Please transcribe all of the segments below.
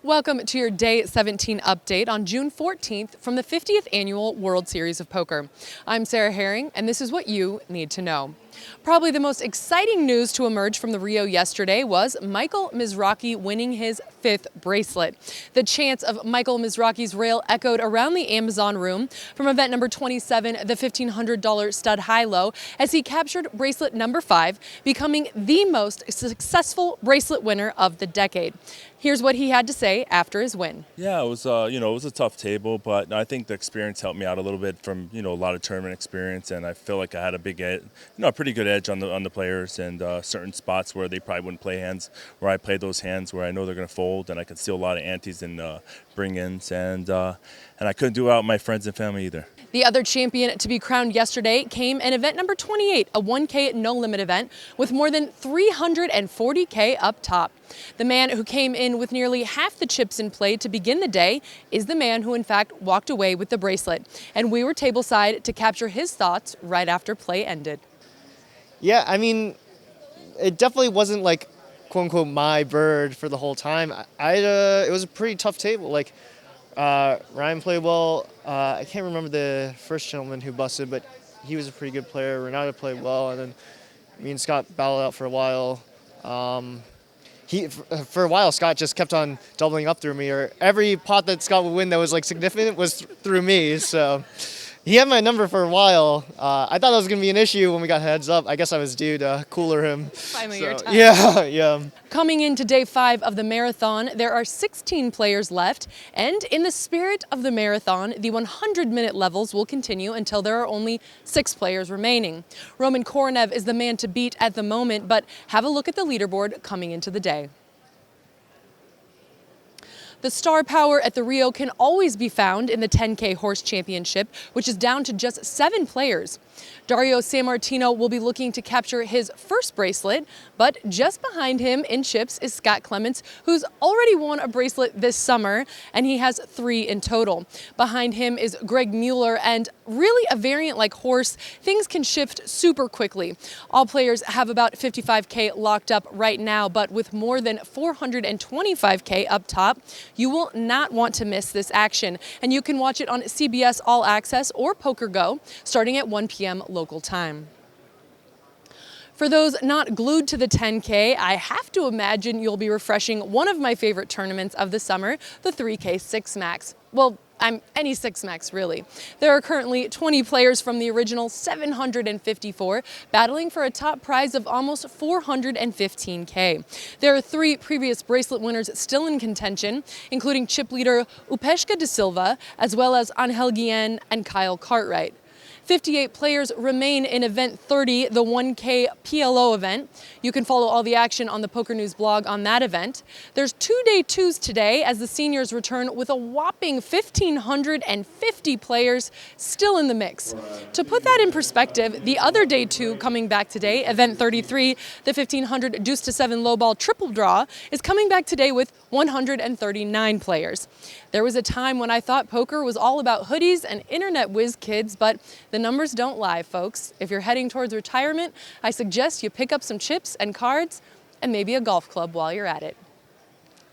Welcome to your Day 17 update on June 14th from the 50th Annual World Series of Poker. I'm Sarah Herring, and this is what you need to know. Probably the most exciting news to emerge from the Rio yesterday was Michael Mizrachi winning his 5th bracelet. The chants of Michael Mizrachi's rail echoed around the Amazon room from event number 27, the $1,500 stud high-low, as he captured bracelet number 5, becoming the most successful bracelet winner of the decade. Here's what he had to say after his win. Yeah, it was it was a tough table, but I think the experience helped me out a little bit from a lot of tournament experience, and I feel like I had a big edge, a pretty good edge on the players, and certain spots where they probably wouldn't play hands, where I played those hands where I know they're going to fold, and I could steal a lot of antes and bring-ins, and I couldn't do it without my friends and family either. The other champion to be crowned yesterday came in event number 28, a 1K no-limit event with more than $340K up top. The man who came in with nearly half the chips in play to begin the day is the man who in fact walked away with the bracelet. And we were tableside to capture his thoughts right after play ended. Yeah, I mean, it definitely wasn't like, quote unquote, my bird for the whole time. It was a pretty tough table. Like, Ryan played well. I can't remember the first gentleman who busted, but he was a pretty good player. Renato played well, and then me and Scott battled out for a while. For a while, Scott just kept on doubling up through me, or every pot that Scott would win that was like significant was through me. So he had my number for a while. I thought that was going to be an issue when we got heads up. I guess I was due to cooler him. Finally, your time. Yeah. Coming into day 5 of the marathon, there are 16 players left, and in the spirit of the marathon, the 100-minute levels will continue until there are only 6 players remaining. Roman Korenev is the man to beat at the moment, but have a look at the leaderboard coming into the day. The star power at the Rio can always be found in the 10K Horse Championship, which is down to just 7 players. Dario Sammartino will be looking to capture his first bracelet, but just behind him in chips is Scott Clements, who's already won a bracelet this summer, and he has 3 in total. Behind him is Greg Mueller, and really a variant like horse, things can shift super quickly. All players have about 55K locked up right now, but with more than 425K up top, you will not want to miss this action, and you can watch it on CBS All Access or Poker Go starting at 1 p.m. local time. For those not glued to the 10K, I have to imagine you'll be refreshing one of my favorite tournaments of the summer, the 3K 6 Max. Well, any 6 Max, really. There are currently 20 players from the original 754 battling for a top prize of almost 415K. There are 3 previous bracelet winners still in contention, including chip leader Upeshka de Silva, as well as Angel Guillen and Kyle Cartwright. 58 players remain in event 30, the 1K PLO event. You can follow all the action on the PokerNews blog on that event. There's 2 day 2s today as the seniors return with a whopping 1,550 players still in the mix. To put that in perspective, the other day 2 coming back today, event 33, the 1,500 Deuce to 7 Lowball triple draw, is coming back today with 139 players. There was a time when I thought poker was all about hoodies and internet whiz kids, but the numbers don't lie, folks. If you're heading towards retirement, I suggest you pick up some chips and cards and maybe a golf club while you're at it.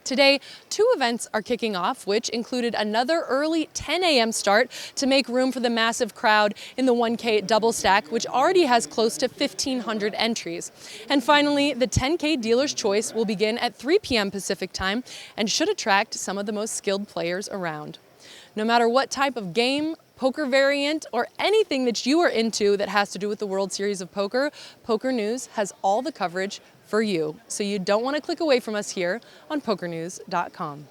Today, 2 events are kicking off, which included another early 10 a.m. start to make room for the massive crowd in the 1K double stack, which already has close to 1,500 entries. And finally, the 10K Dealer's Choice will begin at 3 p.m. Pacific time and should attract some of the most skilled players around. No matter what type of game, poker variant, or anything that you are into that has to do with the World Series of Poker, PokerNews has all the coverage for you, so you don't want to click away from us here on PokerNews.com.